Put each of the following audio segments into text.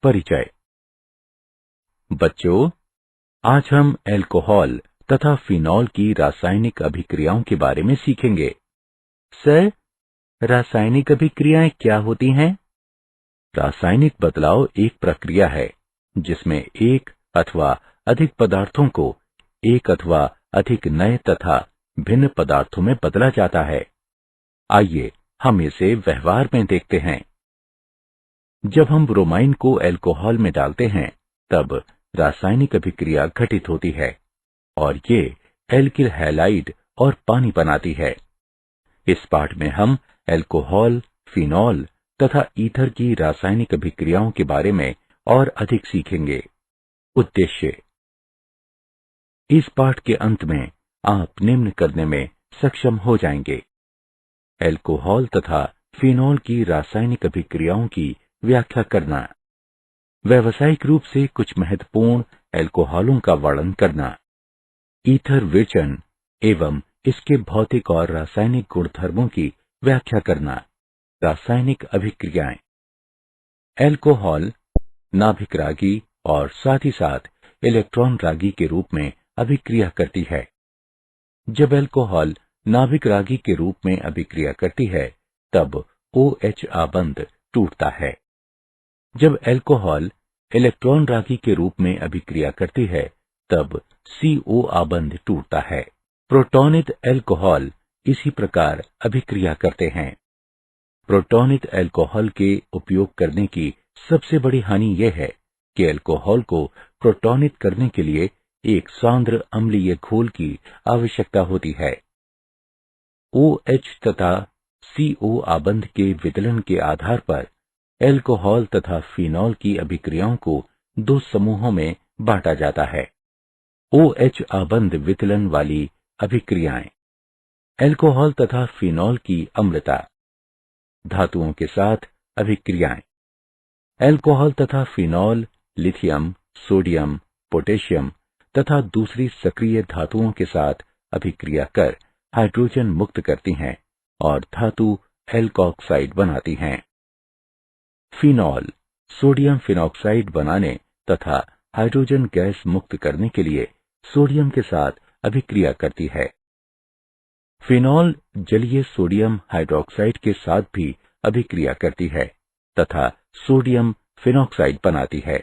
परिचय। बच्चों, आज हम अल्कोहल तथा फिनॉल की रासायनिक अभिक्रियाओं के बारे में सीखेंगे। सर, रासायनिक अभिक्रियाएं क्या होती हैं? रासायनिक बदलाव एक प्रक्रिया है जिसमें एक अथवा अधिक पदार्थों को एक अथवा अधिक नए तथा भिन्न पदार्थों में बदला जाता है। आइए हम इसे व्यवहार में देखते हैं। जब हम ब्रोमाइन को अल्कोहल में डालते हैं, तब रासायनिक अभिक्रिया घटित होती है और ये एल्किल हैलाइड और पानी बनाती है। इस पाठ में हम अल्कोहल, फिनॉल तथा ईथर की रासायनिक अभिक्रियाओं के बारे में और अधिक सीखेंगे। उद्देश्य: इस पाठ के अंत में आप निम्न करने में सक्षम हो जाएंगे। अल्कोहल तथा फिनॉल की रासायनिक अभिक्रियाओं की व्याख्या करना, व्यावसायिक रूप से कुछ महत्वपूर्ण अल्कोहलों का वर्णन करना, ईथर विचलन एवं इसके भौतिक और रासायनिक गुणधर्मों की व्याख्या करना। रासायनिक अभिक्रियाएं। अल्कोहल नाभिक रागी और साथ ही साथ इलेक्ट्रॉन रागी के रूप में अभिक्रिया करती है। जब अल्कोहल नाभिक रागी के रूप में अभिक्रिया करती है, तब OH आबंध टूटता है। जब अल्कोहल इलेक्ट्रॉन रागी के रूप में अभिक्रिया करती है, तब CO आबंध टूटता है। प्रोटॉनित अल्कोहल इसी प्रकार अभिक्रिया करते हैं। प्रोटॉनित अल्कोहल के उपयोग करने की सबसे बड़ी हानि यह है कि अल्कोहल को प्रोटॉनित करने के लिए एक सांद्र अम्लीय घोल की आवश्यकता होती है। OH तथा CO आबंध के विदलन के आधार पर अल्कोहल तथा फिनॉल की अभिक्रियाओं को दो समूहों में बांटा जाता है। OH आबंध विदलन वाली अभिक्रियाएं। अल्कोहल तथा फिनॉल की अम्लता। धातुओं के साथ अभिक्रियाएं। अल्कोहल तथा फिनॉल लिथियम, सोडियम, पोटेशियम तथा दूसरी सक्रिय धातुओं के साथ अभिक्रिया कर हाइड्रोजन मुक्त करती हैं और धातु एल्कोक्साइड बनाती हैं। फिनॉल सोडियम फिनॉक्साइड बनाने तथा हाइड्रोजन गैस मुक्त करने के लिए सोडियम के साथ अभिक्रिया करती है। फिनॉल जलीय सोडियम हाइड्रोक्साइड के साथ भी अभिक्रिया करती है तथा सोडियम फिनॉक्साइड बनाती है।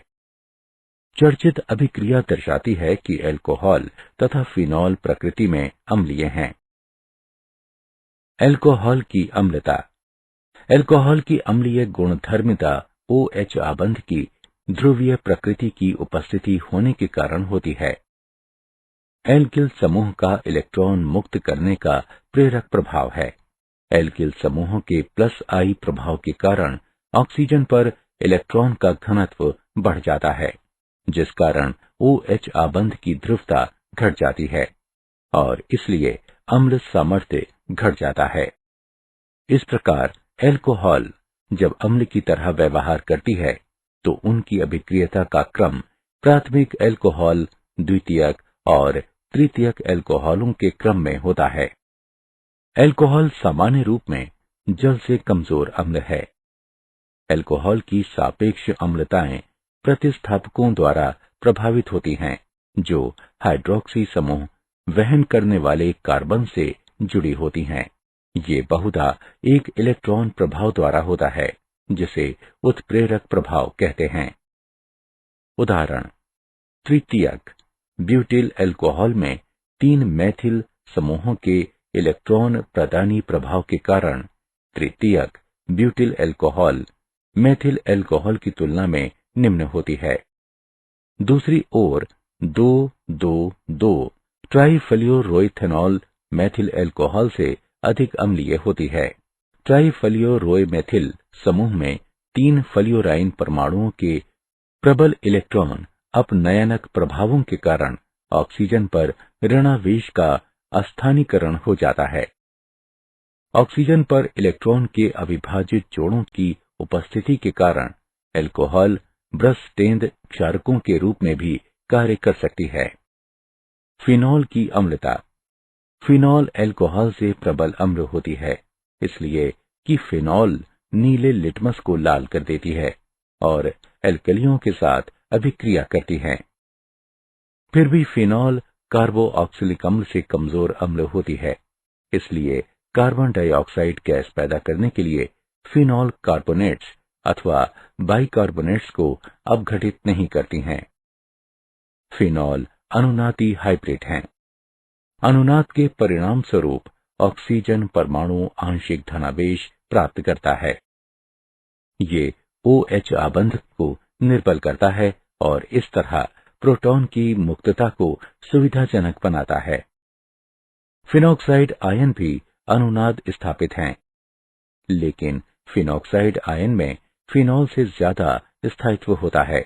चर्चित अभिक्रिया दर्शाती है कि अल्कोहल तथा फिनॉल प्रकृति में अम्लीय हैं। अल्कोहल की अम्लता। अल्कोहल की अम्लीय गुणधर्मिता OH आबंध की ध्रुवीय प्रकृति की उपस्थिति होने के कारण होती है। एल्किल समूह का इलेक्ट्रॉन मुक्त करने का प्रेरक प्रभाव है। एल्किल समूहों के I प्रभाव के कारण ऑक्सीजन पर इलेक्ट्रॉन का घनत्व बढ़ जाता है, जिस कारण OH आबंध की ध्रुवता घट जाती है और इसलिए अम्ल सामर्थ्य घट जाता है। इस प्रकार अल्कोहल जब अम्ल की तरह व्यवहार करती है, तो उनकी अभिक्रियता का क्रम प्राथमिक अल्कोहल, द्वितीयक और तृतीयक अल्कोहलों के क्रम में होता है। अल्कोहल सामान्य रूप में जल से कमजोर अम्ल है। अल्कोहल की सापेक्ष अम्लताएं प्रतिस्थापकों द्वारा प्रभावित होती हैं, जो हाइड्रोक्सी समूह वहन करने वाले कार्बन से जुड़ी होती हैं। ये बहुधा एक इलेक्ट्रॉन प्रभाव द्वारा होता है, जिसे उत्प्रेरक प्रभाव कहते हैं। उदाहरण: तृतीयक ब्यूटिल अल्कोहल में 3 मैथिल समूहों के इलेक्ट्रॉन प्रदानी प्रभाव के कारण तृतीयक ब्यूटिल अल्कोहल मैथिल अल्कोहल की तुलना में निम्न होती है। दूसरी ओर 2,2,2 ट्राइफ्लोरोइथेनॉल मैथिल अल्कोहल से अधिक अम्लीय होती है। ट्राइफ्लोरोमेथिल समूह में 3 फ्लोराइन परमाणुओं के प्रबल इलेक्ट्रॉन अपनयनक प्रभावों के कारण ऑक्सीजन पर ऋणावेश का अस्थानीकरण हो जाता है। ऑक्सीजन पर इलेक्ट्रॉन के अविभाजित जोड़ों की उपस्थिति के कारण अल्कोहल ब्रशटेंद क्षारकों के रूप में भी कार्य कर सकती है। फिनॉल की अम्लता। फिनॉल अल्कोहल से प्रबल अम्ल होती है, इसलिए कि फिनॉल नीले लिटमस को लाल कर देती है और एल्कलियों के साथ अभिक्रिया करती हैं। फिर भी फिनॉल कार्बोऑक्सिलिक अम्ल से कमजोर अम्ल होती है, इसलिए कार्बन डाइऑक्साइड गैस पैदा करने के लिए फिनॉल कार्बोनेट्स अथवा बाइकार्बोनेट्स को अपघटित नहीं करती हैं। फिनॉल अनुनाती हाइब्रिड हैं। अनुनाद के परिणाम स्वरूप ऑक्सीजन परमाणु आंशिक धनावेश प्राप्त करता है। ये OH आबंध को निर्बल करता है और इस तरह प्रोटॉन की मुक्तता को सुविधाजनक बनाता है। फिनॉक्साइड आयन भी अनुनाद स्थापित हैं, लेकिन फिनॉक्साइड आयन में फिनॉल से ज्यादा स्थायित्व होता है,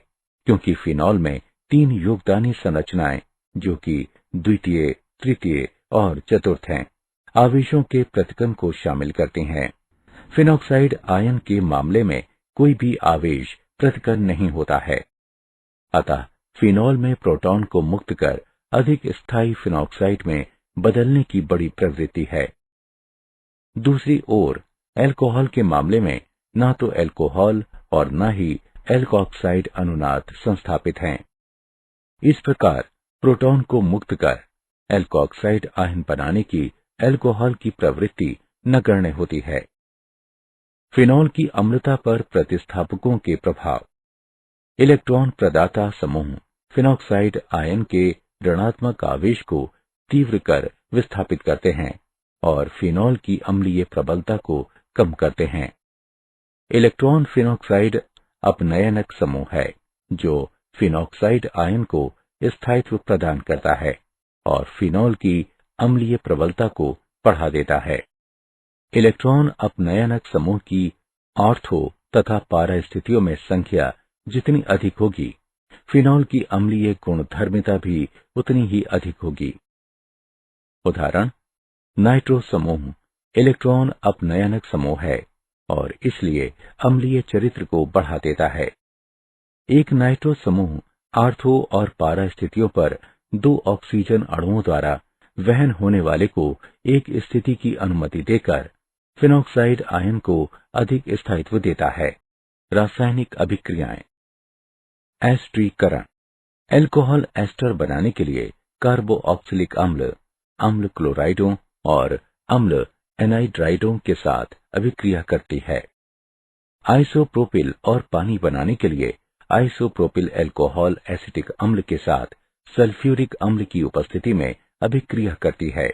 क्योंकि फिनॉल में 3 योगदानी संरचनाएं, जो कि द्वितीय, तृतीय और चतुर्थ हैं, आवेशों के प्रतिकर्म को शामिल करती हैं। फिनॉक्साइड आयन के मामले में कोई भी आवेश प्रतिकर्म नहीं होता है, अतः फिनॉल में प्रोटॉन को मुक्त कर अधिक स्थायी फिनॉक्साइड में बदलने की बड़ी प्रवृत्ति है। दूसरी ओर अल्कोहल के मामले में न तो अल्कोहल और न ही एल्कोऑक्साइड अनुनाद संस्थापित हैं। इस प्रकार प्रोटॉन को मुक्त कर एल्कोऑक्साइड आयन बनाने की अल्कोहल की प्रवृत्ति नगण्य होती है। फिनॉल की अम्लता पर प्रतिस्थापकों के प्रभाव। इलेक्ट्रॉन प्रदाता समूह फिनॉक्साइड आयन के ऋणात्मक आवेश को तीव्र कर विस्थापित करते हैं और फिनॉल की अम्लीय प्रबलता को कम करते हैं। इलेक्ट्रॉन फिनॉक्साइड अपनयनक समूह है, जो फिनॉक्साइड आयन को स्थायित्व प्रदान करता है और फिनॉल की अम्लीय प्रबलता को बढ़ा देता है। इलेक्ट्रॉन अपनयनक समूह की ऑर्थो तथा पारा स्थितियों में संख्या जितनी अधिक होगी, फिनॉल की अम्लीय गुणधर्मिता भी उतनी ही अधिक होगी। उदाहरण, नाइट्रो समूह इलेक्ट्रॉन अपनयनक समूह है और इसलिए अम्लीय चरित्र को बढ़ा देता है। एक नाइट्रो समूह आर्थो और पारा स्थितियों पर 2 ऑक्सीजन अणुओं द्वारा वहन होने वाले को एक स्थिति की अनुमति देकर फिनॉक्साइड आयन को अधिक स्थायित्व देता है। रासायनिक अभिक्रियाएं। एस्टरीकरण। अल्कोहल एस्टर बनाने के लिए कार्बोऑक्सिलिक अम्ल अम्ल क्लोराइडों और अम्ल एनाइड्राइडों के साथ अभिक्रिया करती है। आइसोप्रोपिल और पानी बनाने के लिए आइसोप्रोपिल अल्कोहल एसिटिक अम्ल के साथ सल्फ्यूरिक अम्ल की उपस्थिति में अभिक्रिया करती है।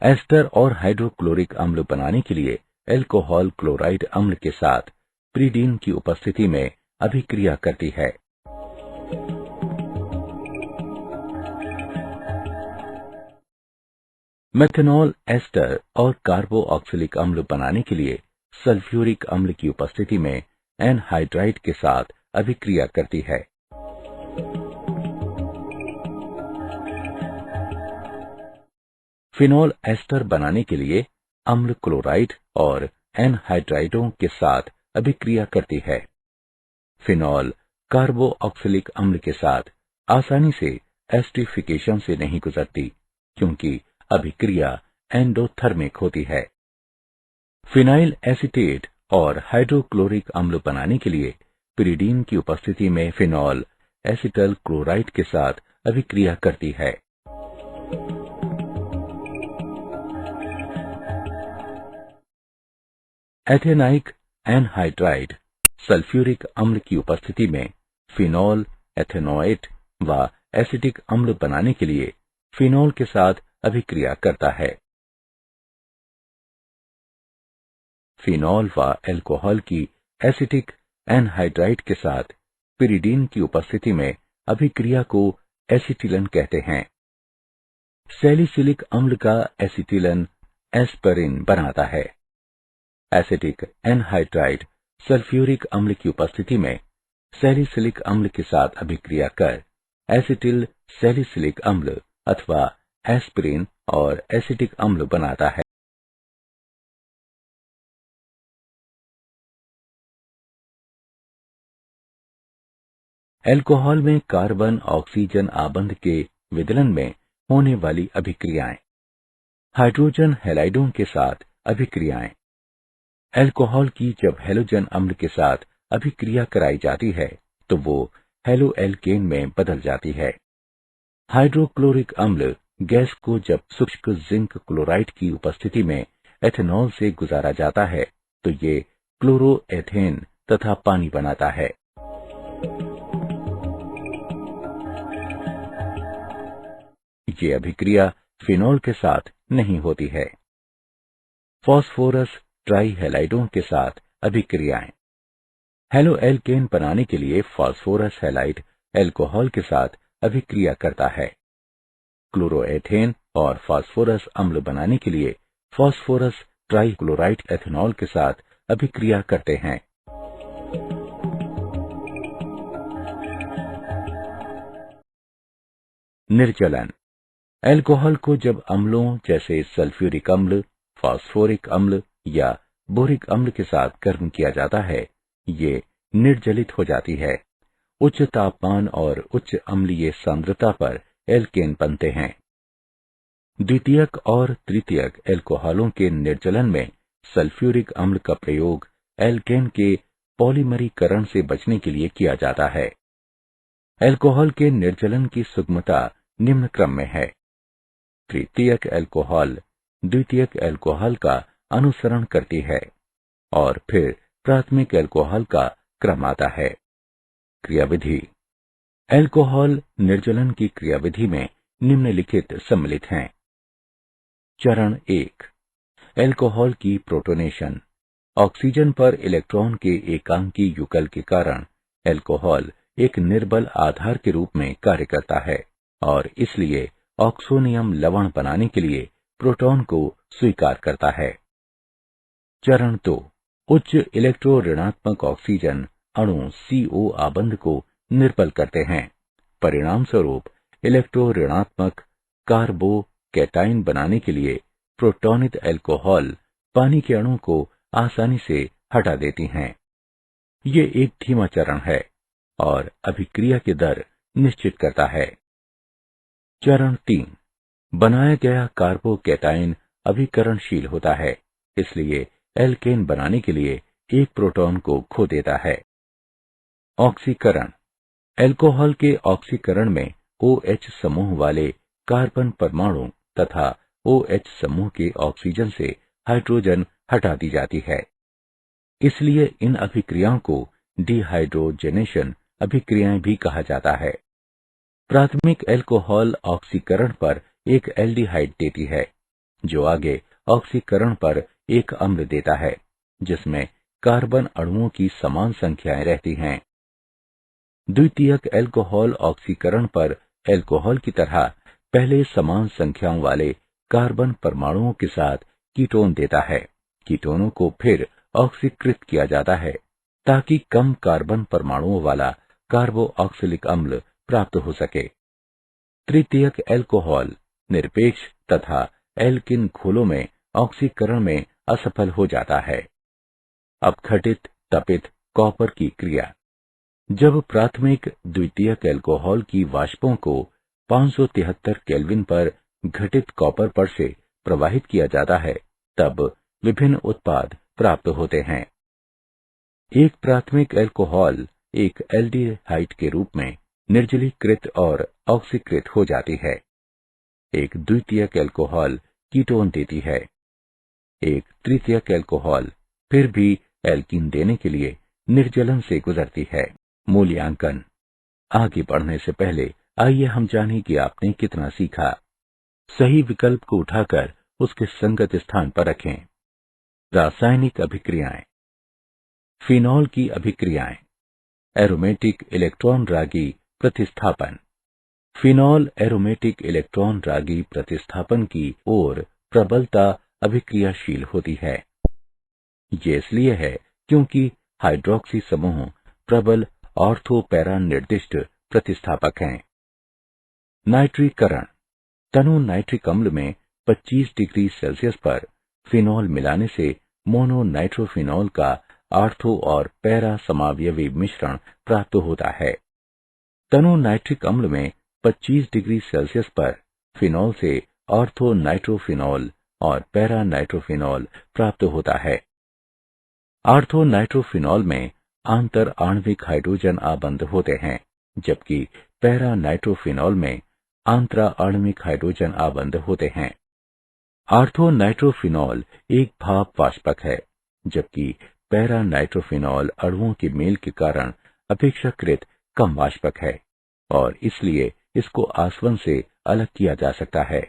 एस्टर और हाइड्रोक्लोरिक अम्ल बनाने के लिए अल्कोहल क्लोराइड अम्ल के साथ प्रीडीन की उपस्थिति में अभिक्रिया करती है। मेथनॉल एस्टर और कार्बोऑक्सिलिक अम्ल बनाने के लिए सल्फ्यूरिक अम्ल की उपस्थिति में एनहाइड्राइड के साथ अभिक्रिया करती है। फिनॉल एस्टर बनाने के लिए अम्ल क्लोराइड और एनहाइड्राइडों के साथ अभिक्रिया करती है। फिनॉल कार्बोऑक्सिलिक अम्ल के साथ आसानी से एस्टरीफिकेशन से नहीं गुजरती, क्योंकि अभिक्रिया एंडोथर्मिक होती है। फिनाइल एसीटेट और हाइड्रोक्लोरिक अम्ल बनाने के लिए पिरिडीन की उपस्थिति में फिनॉल एसिटल क्लोराइड के साथ अभिक्रिया करती है। एथेनाइक एनहाइड्राइड सल्फ्यूरिक अम्ल की उपस्थिति में फिनॉल एथेनोएट व एसिटिक अम्ल बनाने के लिए फिनॉल के साथ अभिक्रिया करता है। फिनॉल व अल्कोहल की एसिटिक एनहाइड्राइड के साथ पिरिडीन की उपस्थिति में अभिक्रिया को एसिटिलन कहते हैं। सैलिसिलिक अम्ल का एसिटिलन एस्परिन बनाता है। एसिटिक एनहाइड्राइड सल्फ्यूरिक अम्ल की उपस्थिति में सैलिसिलिक अम्ल के साथ अभिक्रिया कर एसिटिल सैलिसिलिक अम्ल अथवा एस्पिरिन और एसिटिक अम्ल बनाता है। अल्कोहल में कार्बन ऑक्सीजन आबंध के विदलन में होने वाली अभिक्रियाएं। हाइड्रोजन हैलाइडों के साथ अभिक्रियाएं। अल्कोहल की जब हैलोजन अम्ल के साथ अभिक्रिया कराई जाती है तो वो हेलोएल्केन में बदल जाती है। हाइड्रोक्लोरिक अम्ल गैस को जब शुष्क जिंक क्लोराइड की उपस्थिति में एथेनॉल से गुजारा जाता है तो ये क्लोरोएथेन तथा पानी बनाता है। ये अभिक्रिया फिनॉल के साथ नहीं होती है। फास्फोरस ट्राइहैलाइडों के साथ अभिक्रियाएं। हेलोएल्केन बनाने के लिए फास्फोरस हैलाइड एल्कोहल के साथ अभिक्रिया करता है। क्लोरोएथेन और फास्फोरस अम्ल बनाने के लिए फास्फोरस ट्राइक्लोराइड एथेनॉल के साथ अभिक्रिया करते हैं। निर्जलन। एल्कोहल को जब अम्लों जैसे सल्फ्यूरिक अम्ल, फास्फोरिक अम्ल या बोरिक अम्ल के साथ गर्म किया जाता है, ये निर्जलित हो जाती है। उच्च तापमान और उच्च अम्लीय सांद्रता पर एल्केन बनते हैं। द्वितीयक और तृतीयक एल्कोहलों के निर्जलन में सल्फ्यूरिक अम्ल का प्रयोग एल्केन के पॉलीमरीकरण से बचने के लिए किया जाता है। एल्कोहल के निर्जलन की सुगमता निम्न क्रम में है। तृतीयक एल्कोहल द्वितीयक एल्कोहल का अनुसरण करती है और फिर प्राथमिक एल्कोहल का क्रम आता है। क्रियाविधि। एल्कोहल निर्जलन की क्रियाविधि में निम्नलिखित सम्मिलित हैं। चरण 1। एल्कोहल की प्रोटोनेशन। ऑक्सीजन पर इलेक्ट्रॉन के एकांकी युगल के कारण एल्कोहल एक निर्बल आधार के रूप में कार्य करता है और इसलिए ऑक्सोनियम लवण बनाने के लिए प्रोटॉन को स्वीकार करता है। चरण 2। उच्च इलेक्ट्रो ऋणात्मक ऑक्सीजन अणु CO आबंध को निर्बल करते हैं। परिणाम स्वरूप इलेक्ट्रो ऋणात्मक कार्बोकैटायन बनाने के लिए प्रोटॉनित एल्कोहल पानी के अणु को आसानी से हटा देती हैं। ये एक धीमा चरण है और अभिक्रिया की दर निश्चित करता है। चरण 3। बनाया गया कार्बोकैटायन अभिकरणशील होता है, इसलिए एल्केन बनाने के लिए एक प्रोटॉन को खो देता है। ऑक्सीकरण। एल्कोहल के ऑक्सीकरण में OH समूह वाले कार्बन परमाणु तथा OH समूह के ऑक्सीजन से हाइड्रोजन हटा दी जाती है। इसलिए इन अभिक्रियाओं को डिहाइड्रोजनेशन अभिक्रियाएं भी कहा जाता है। प्राथमिक एल्कोहल ऑक्सीकरण पर एक एल्डिहाइड देती है, जो आगे ऑक्सीकरण पर एक अम्ल देता है, जिसमें कार्बन अणुओं की समान संख्याएं रहती हैं। द्वितीयक एल्कोहल ऑक्सीकरण पर एल्कोहल की तरह पहले समान संख्याओं वाले कार्बन परमाणुओं के साथ कीटोन देता है। कीटोनों को फिर ऑक्सीकृत किया जाता है ताकि कम कार्बन परमाणुओं वाला कार्बोऑक्सिलिक अम्ल प्राप्त हो सके। तृतीयक एल्कोहल निरपेक्ष तथा एल्किन घोलों में ऑक्सीकरण में असफल हो जाता है। अपघटित तपित कॉपर की क्रिया। जब प्राथमिक द्वितीयक एल्कोहल की वाष्पों को 573 केल्विन पर घटित कॉपर पर से प्रवाहित किया जाता है, तब विभिन्न उत्पाद प्राप्त होते हैं। एक प्राथमिक एल्कोहल एक एल्डिहाइड के रूप में निर्जलीकृत और ऑक्सीकृत हो जाती है। एक द्वितीयक एल्कोहल कीटोन देती है। एक तृतीयक एल्कोहल फिर भी एल्कीन देने के लिए निर्जलन से गुजरती है। मूल्यांकन। आगे बढ़ने से पहले आइए हम जानें कि आपने कितना सीखा। सही विकल्प को उठाकर उसके संगत स्थान पर रखें। रासायनिक अभिक्रियाएं। फिनॉल की अभिक्रियाएं। एरोमेटिक इलेक्ट्रॉन रागी प्रतिस्थापन। फिनॉल एरोमेटिक इलेक्ट्रॉन रागी प्रतिस्थापन की ओर प्रबलता अभिक्रियाशील होती है। ये इसलिए है क्योंकि हाइड्रोक्सी समूह प्रबल ऑर्थो पैरा निर्दिष्ट प्रतिस्थापक हैं। नाइट्रीकरण। तनु नाइट्रिक अम्ल में 25 डिग्री सेल्सियस पर फिनॉल मिलाने से मोनो नाइट्रोफिनॉल का ऑर्थो और पैरा समावयवी मिश्रण प्राप्त होता है। तनु नाइट्रिक अम्ल में 25 डिग्री सेल्सियस पर फिनॉल से ऑर्थो नाइट्रोफिनॉल और पैरा नाइट्रोफिनॉल प्राप्त होता है। ऑर्थो नाइट्रोफिनॉल में आंतर आणविक हाइड्रोजन आबंध होते हैं, जबकि पैरा नाइट्रोफिनॉल में आंतरा आणविक हाइड्रोजन आबंध होते हैं। आर्थो नाइट्रोफिनॉल एक भाप वाष्पक है, जबकि पैरा नाइट्रोफिनॉल अणुओं के मेल के कारण अपेक्षाकृत कम वाष्पक है और इसलिए इसको आसवन से अलग किया जा सकता है।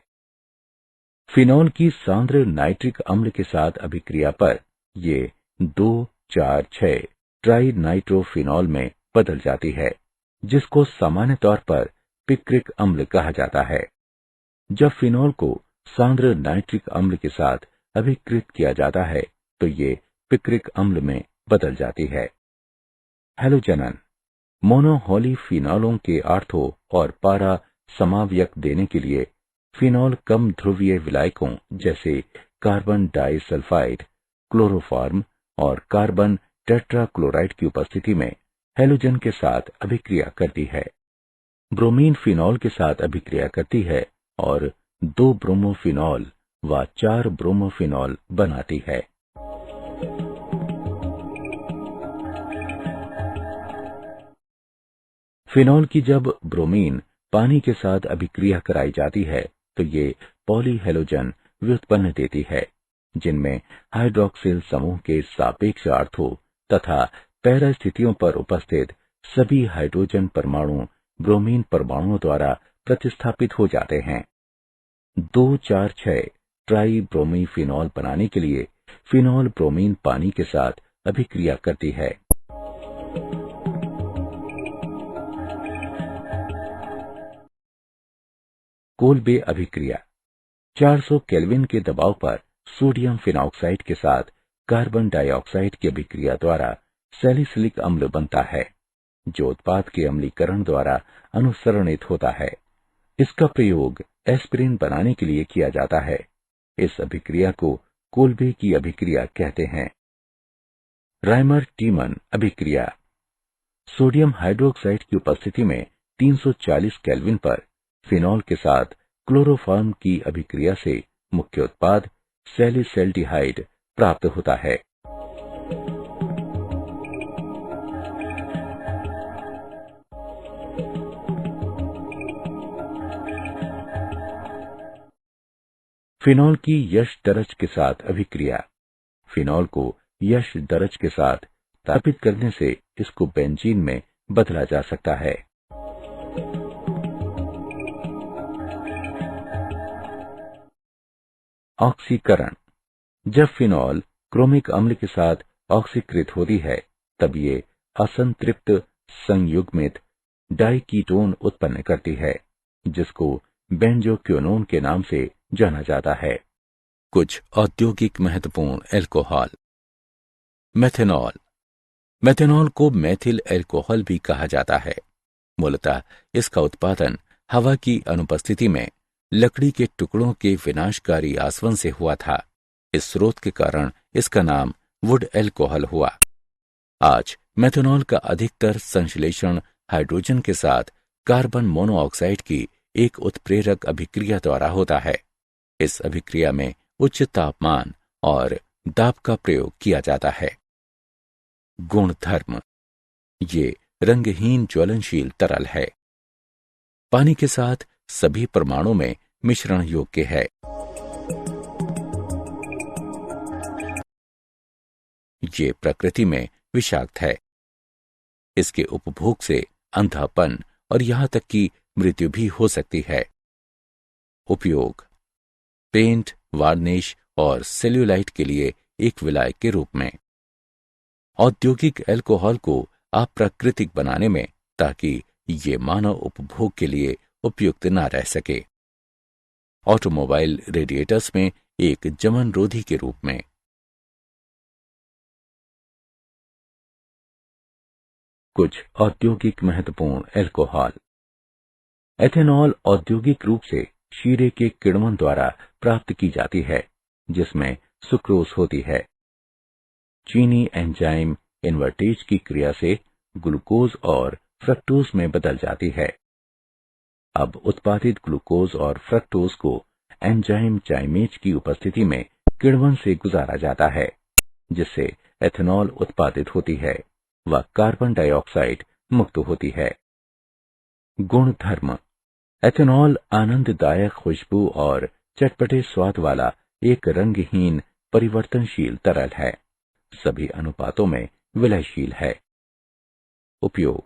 फिनॉल की सांद्र नाइट्रिक अम्ल के साथ अभिक्रिया पर ये 2,4,6 ट्राई नाइट्रोफिनॉल में बदल जाती है, जिसको सामान्य तौर पर पिक्रिक अम्ल कहा जाता है। जब फिनॉल को सांद्र नाइट्रिक अम्ल के साथ अभिकृत किया जाता है तो ये पिक्रिक अम्ल में बदल जाती है। हैलोजनन मोनोहॉलीफिनॉलों के आर्थो और पारा समावयक देने के लिए फिनॉल कम ध्रुवीय विलायकों जैसे कार्बन डाइसल्फाइड, क्लोरोफॉर्म और कार्बन टेट्राक्लोराइड की उपस्थिति में हैलोजन के साथ अभिक्रिया करती है। ब्रोमीन फिनॉल के साथ अभिक्रिया करती है और 2 ब्रोमोफिनॉल व 4 ब्रोमोफिनॉल बनाती है। फिनॉल की जब ब्रोमीन पानी के साथ अभिक्रिया कराई जाती है तो ये पॉलीहेलोजन व्युत्पन्न देती है, जिनमें हाइड्रोक्सिल समूह के सापेक्ष आर्थो तथा पैरा स्थितियों पर उपस्थित सभी हाइड्रोजन परमाणु ब्रोमीन परमाणुओं द्वारा प्रतिस्थापित हो जाते हैं। 2,4,6 ट्राई ब्रोमीफिनॉल बनाने के लिए फिनॉल ब्रोमीन पानी के साथ अभिक्रिया करती है। कोल्बे अभिक्रिया 400 केल्विन के दबाव पर सोडियम फिनॉक्साइड के साथ कार्बन डाइऑक्साइड की अभिक्रिया द्वारा सैलिसिलिक अम्ल बनता है, जो उत्पाद के अम्लीकरण द्वारा अनुसरणित होता है। इसका प्रयोग एस्पिरिन बनाने के लिए किया जाता है। इस अभिक्रिया को कोल्बे की अभिक्रिया कहते हैं। राइमर टीमन अभिक्रिया सोडियम हाइड्रोक्साइड की उपस्थिति में 340 केल्विन पर फिनॉल के साथ क्लोरोफॉर्म की अभिक्रिया से मुख्य उत्पाद सैलिसैल्डिहाइड प्राप्त होता है। फिनॉल की यश दरज के साथ अभिक्रिया फिनॉल को यश दरज के साथ स्थापित करने से इसको बेंजीन में बदला जा सकता है। ऑक्सीकरण जब फिनॉल क्रोमिक अम्ल के साथ ऑक्सीकृत होती है तब ये असंतृप्त संयुग्मित डाइकीटोन उत्पन्न करती है, जिसको बेंजोक्विनोन के नाम से जाना जाता है। कुछ औद्योगिक महत्वपूर्ण एल्कोहल। मेथेनॉल मेथेनॉल को मेथिल एल्कोहल भी कहा जाता है। मूलतः इसका उत्पादन हवा की अनुपस्थिति में लकड़ी के टुकड़ों के विनाशकारी आसवन से हुआ था। इस स्रोत के कारण इसका नाम वुड एल्कोहल हुआ। आज मेथेनॉल का अधिकतर संश्लेषण हाइड्रोजन के साथ कार्बन मोनोऑक्साइड की एक उत्प्रेरक अभिक्रिया द्वारा होता है। इस अभिक्रिया में उच्च तापमान और दाब का प्रयोग किया जाता है। गुणधर्म ये रंगहीन ज्वलनशील तरल है। पानी के साथ सभी परमाणु में मिश्रण योग्य है। ये प्रकृति में विषाक्त है। इसके उपभोग से अंधापन और यहां तक कि मृत्यु भी हो सकती है। उपयोग पेंट, वार्निश और सेल्यूलाइट के लिए एक विलायक के रूप में। औद्योगिक एल्कोहल को अप्राकृतिक बनाने में, ताकि ये मानव उपभोग के लिए उपयुक्त न रह सके। ऑटोमोबाइल रेडिएटर्स में एक जमनरोधी के रूप में। कुछ औद्योगिक महत्वपूर्ण एल्कोहल। एथेनॉल औद्योगिक रूप से शीरे के किण्वन द्वारा प्राप्त की जाती है, जिसमें सुक्रोज होती है। चीनी एंजाइम इन्वर्टेज की क्रिया से ग्लूकोज और फ्रक्टोज में बदल जाती है। अब उत्पादित ग्लूकोज और फ्रक्टोज को एंजाइम चाइमेज की उपस्थिति में किण्वन से गुजारा जाता है, जिससे एथेनॉल उत्पादित होती है। व कार्बन डाइऑक्साइड मुक्त होती है। गुण धर्म। एथेनॉल आनंददायक खुशबू और चटपटे स्वाद वाला एक रंगहीन परिवर्तनशील तरल है। सभी अनुपातों में विलयशील है। उपयोग।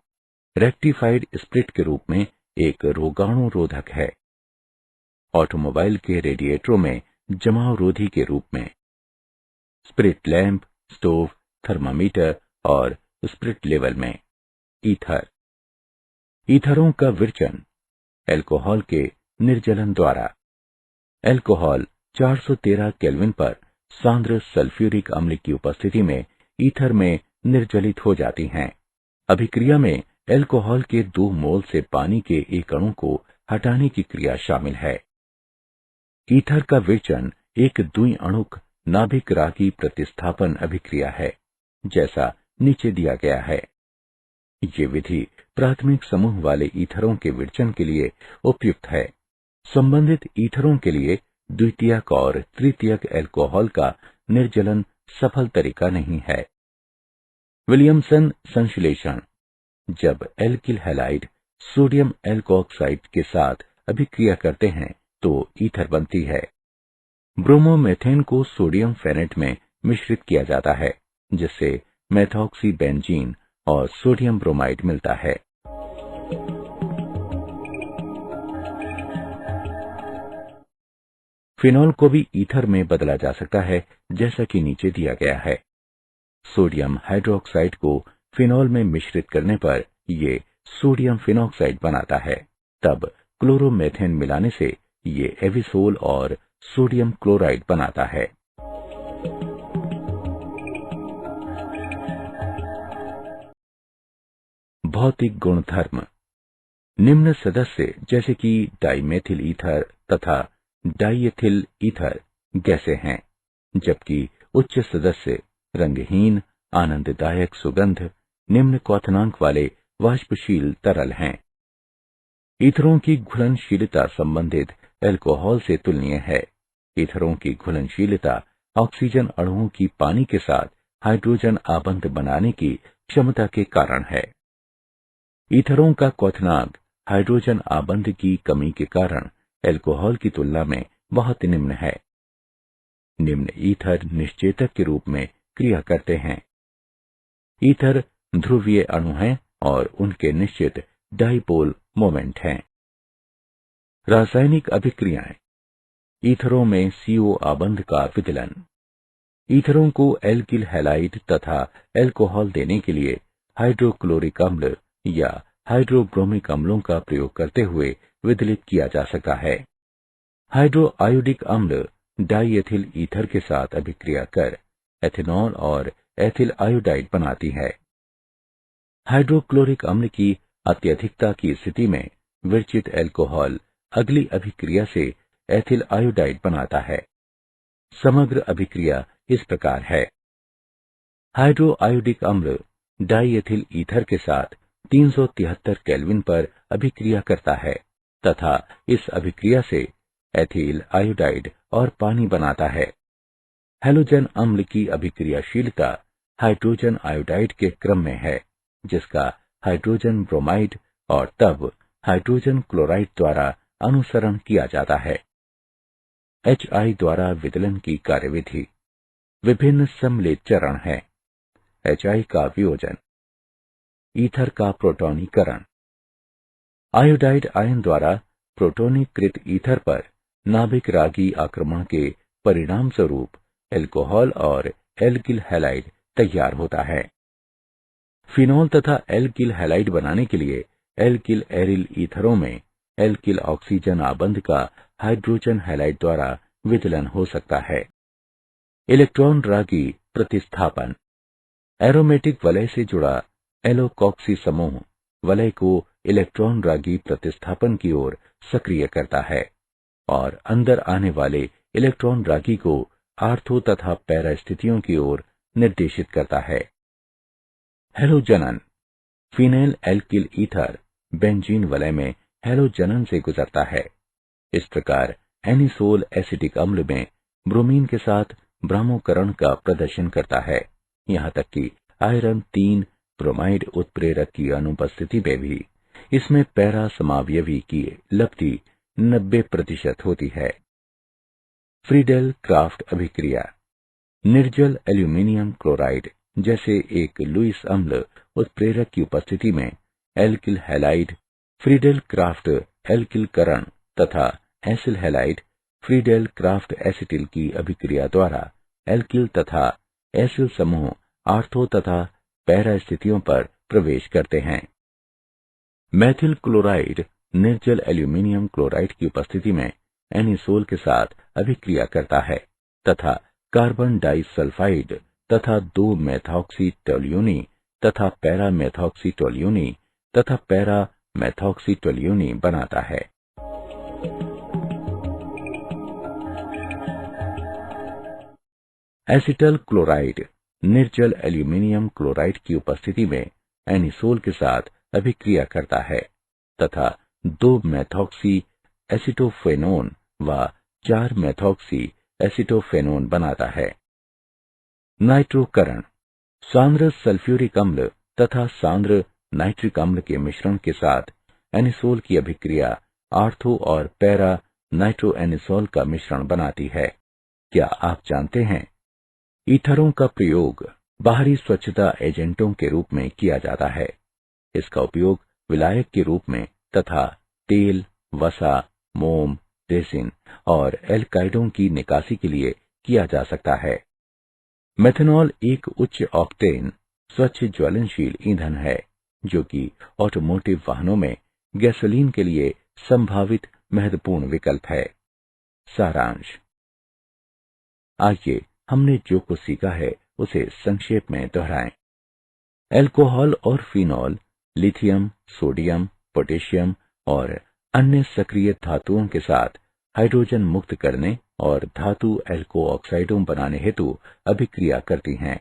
रेक्टिफाइड स्प्रिट के रूप में एक रोगाणु रोधक है। ऑटोमोबाइल के रेडिएटरों में जमाव रोधी के रूप में। स्प्रिट लैंप, स्टोव, थर्मामीटर और स्प्रिट लेवल में। ईथर। ईथरों का विरचन अल्कोहल के निर्जलन द्वारा। अल्कोहल 413 केल्विन पर सांद्र सल्फ्यूरिक अम्ल की उपस्थिति में ईथर में निर्जलित हो जाती हैं। अभिक्रिया में अल्कोहल के 2 मोल से पानी के एक अणु को हटाने की क्रिया शामिल है। ईथर का विरचन एक द्विअणुक नाभिक रागी प्रतिस्थापन अभिक्रिया है, जैसा नीचे दिया गया है। ये विधि प्राथमिक समूह वाले ईथरों के विरचन के लिए उपयुक्त है। संबंधित ईथरों के लिए द्वितीयक और तृतीयक अल्कोहल का निर्जलन सफल तरीका नहीं है। विलियमसन संश्लेषण। जब एल्किल हैलाइड सोडियम एल्कोऑक्साइड के साथ अभिक्रिया करते हैं तो ईथर बनती है। ब्रोमोमेथेन को सोडियम फेनेट में मिश्रित किया जाता है, जिससे मेथॉक्सी बेंजीन और सोडियम ब्रोमाइड मिलता है। फिनॉल को भी ईथर में बदला जा सकता है, जैसा कि नीचे दिया गया है। सोडियम हाइड्रोक्साइड को फिनॉल में मिश्रित करने पर ये सोडियम फिनॉक्साइड बनाता है। तब क्लोरोमेथेन मिलाने से ये एविसोल और सोडियम क्लोराइड बनाता है। भौतिक गुणधर्म। निम्न सदस्य जैसे कि डाइमेथिल ईथर तथा डाइएथिल ईथर गैसें हैं, जबकि उच्च सदस्य रंगहीन, आनंददायक सुगंध, निम्न क्वथनांक वाले वाष्पशील तरल हैं। ईथरों की घुलनशीलता संबंधित अल्कोहल से तुलनीय है। ईथरों की घुलनशीलता ऑक्सीजन अणुओं की पानी के साथ हाइड्रोजन आबंध बनाने की क्षमता के कारण है। ईथरों का क्वथनांक हाइड्रोजन आबंध की कमी के कारण अल्कोहल की तुलना में बहुत निम्न है। निम्न ईथर निश्चेतक के रूप में क्रिया करते हैं। ईथर ध्रुवीय अणु हैं और उनके निश्चित डाइपोल मोमेंट हैं। रासायनिक अभिक्रियाएं। ईथरों में CO आबंध का विदलन। ईथरों को एल्किल हैलाइड तथा अल्कोहल देने के लिए हाइड्रोक्लोरिक अम्ल या हाइड्रोब्रोमिक अम्लों का प्रयोग करते हुए विदलित किया जा सकता है। हाइड्रोआयोडिक अम्ल डाइएथिल ईथर के साथ अभिक्रिया कर एथेनॉल और एथिल आयोडाइड बनाती है। हाइड्रोक्लोरिक अम्ल की अत्यधिकता की स्थिति में विरचित अल्कोहल अगली अभिक्रिया से एथिल आयोडाइड बनाता है। समग्र अभिक्रिया इस प्रकार है। हाइड्रोआयोडिक अम्ल डाइएथिल ईथर के साथ 373 केल्विन पर अभिक्रिया करता है तथा इस अभिक्रिया से एथिल आयोडाइड और पानी बनाता है। हैलोजन अम्ल की अभिक्रियाशीलता हाइड्रोजन आयोडाइड के क्रम में है, जिसका हाइड्रोजन ब्रोमाइड और तब हाइड्रोजन क्लोराइड द्वारा अनुसरण किया जाता है। HI द्वारा विदलन की कार्यविधि। विभिन्न सम्मिलित चरण हैं। HI का वियोजन, ईथर का प्रोटोनीकरण। आयोडाइड आयन द्वारा प्रोटोनीकृत ईथर पर नाभिक रागी आक्रमण के परिणाम स्वरूप अल्कोहल और एल्किल हैलाइड तैयार होता है। फिनॉल तथा एल्किल हैलाइड बनाने के लिए एल्किल एरिल ईथरों में एल्किल ऑक्सीजन आबंध का हाइड्रोजन हैलाइड द्वारा विदलन हो सकता है। इलेक्ट्रॉन रागी प्रतिस्थापन। एरोमेटिक वलय से जुड़ा एलोकॉक्सी समूह वलय को इलेक्ट्रॉन रागी प्रतिस्थापन की ओर सक्रिय करता है और अंदर आने वाले इलेक्ट्रॉन रागी को आर्थो तथा पैरा स्थितियों की ओर निर्देशित करता है। हैलोजनन। फिनाइल एल्किल ईथर बेंजीन वलय में हैलोजनन से गुजरता है। इस प्रकार एनिसोल एसिटिक अम्ल में ब्रोमीन के साथ ब्रामोकरण का प्रदर्शन करता है, यहाँ तक कि आयरन 3 ब्रोमाइड उत्प्रेरक की अनुपस्थिति में भी इसमें पैरा समावयवी की लब्धि 90% होती है। फ्रीडेल क्राफ्ट अभिक्रिया। निर्जल एल्यूमिनियम क्लोराइड जैसे एक लुईस अम्ल उत्प्रेरक की उपस्थिति में एल्किल हैलाइड फ्रीडेल क्राफ्ट एल्किल करण तथा acyl halide Friedel Crafts acetyl की अभिक्रिया द्वारा एल्किल तथा एसिल समूह आर्थो तथा पैरा स्थितियों पर प्रवेश करते हैं। मैथिल क्लोराइड निर्जल एल्यूमिनियम क्लोराइड की उपस्थिति में एनिसोल के साथ अभिक्रिया करता है तथा कार्बन डाइसल्फाइड तथा 2 मेथॉक्सी टोल्यूनी तथा पैरा मेथॉक्सी टोल्यूनी तथा पैरा मेथॉक्सी टोल्यूनी बनाता है। एसिटल क्लोराइड निर्जल एल्यूमिनियम क्लोराइड की उपस्थिति में एनिसोल के साथ अभिक्रिया करता है तथा 2 मेथॉक्सी एसिटोफेनोन व 4 मेथॉक्सी एसिटोफेनोन बनाता है। नाइट्रोकरण सांद्र सल्फ्यूरिक अम्ल तथा सांद्र नाइट्रिक अम्ल के मिश्रण के साथ एनिसोल की अभिक्रिया आर्थो और पैरा नाइट्रोएनिसोल का मिश्रण बनाती है। क्या आप जानते हैं ईथरों का प्रयोग बाहरी स्वच्छता एजेंटों के रूप में किया जाता है। इसका उपयोग विलायक के रूप में तथा तेल, वसा, मोम, रेसिन और एल्काइडों की निकासी के लिए किया जा सकता है। मेथनॉल एक उच्च ऑक्टेन स्वच्छ ज्वलनशील ईंधन है जो कि ऑटोमोटिव वाहनों में गैसोलीन के लिए संभावित महत्वपूर्ण विकल्प है। सारांश। आइए हमने जो कुछ सीखा है उसे संक्षेप में दोहराएं। अल्कोहल और फिनॉल लिथियम, सोडियम, पोटेशियम और अन्य सक्रिय धातुओं के साथ हाइड्रोजन मुक्त करने और धातु एल्को ऑक्साइडों बनाने हेतु अभिक्रिया करती हैं।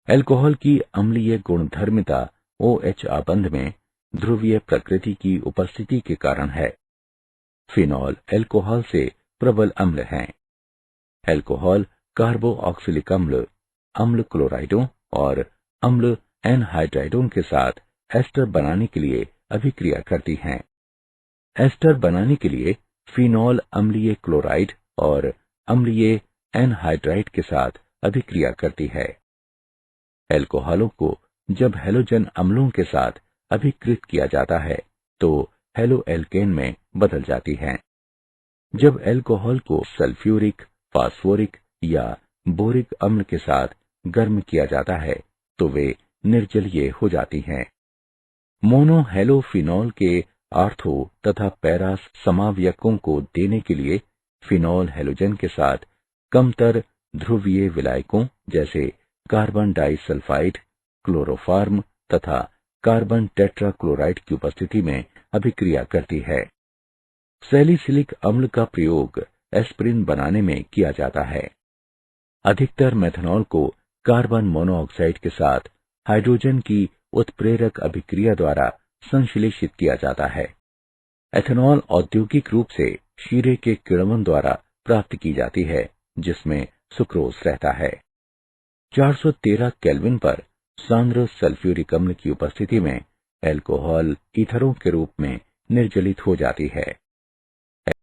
अल्कोहल की अम्लीय गुणधर्मिता OH आबंध में ध्रुवीय प्रकृति की उपस्थिति के कारण है। फिनॉल अल्कोहल से प्रबल अम्ल हैं। अल्कोहल कार्बोऑक्सिलिक अम्ल, अम्ल क्लोराइडों और अम्ल एनहाइड्राइडों के साथ एस्टर बनाने के लिए अभिक्रिया करती हैं। एस्टर बनाने के लिए फिनॉल अम्लीय क्लोराइड और अम्लीय एनहाइड्राइड के साथ अभिक्रिया करती है। अल्कोहलों को जब हैलोजन अम्लों के साथ अभिकृत किया जाता है तो हेलोएल्केन में बदल जाती हैं। जब अल्कोहल को सल्फ्यूरिक, फास्फोरिक या बोरिक अम्ल के साथ गर्म किया जाता है तो वे निर्जलीय हो जाती हैं। मोनोहेलोफिनॉल के आर्थो तथा पैरा समावयकों को देने के लिए फिनॉल हैलोजन के साथ कमतर ध्रुवीय विलायकों जैसे कार्बन डाइसल्फाइड, क्लोरोफार्म तथा कार्बन टेट्राक्लोराइड की उपस्थिति में अभिक्रिया करती है। सैलिसिलिक अम्ल का प्रयोग एस्पिरिन बनाने में किया जाता है। अधिकतर मेथनॉल को कार्बन मोनोऑक्साइड के साथ हाइड्रोजन की उत्प्रेरक अभिक्रिया द्वारा संश्लेषित किया जाता है। एथेनॉल औद्योगिक रूप से शीरे के किण्वन द्वारा प्राप्त की जाती है जिसमें सुक्रोज रहता है। 413 केल्विन पर सांद्र सल्फ्यूरिक अम्ल की उपस्थिति में अल्कोहल ईथरों के रूप में निर्जलित हो जाती है।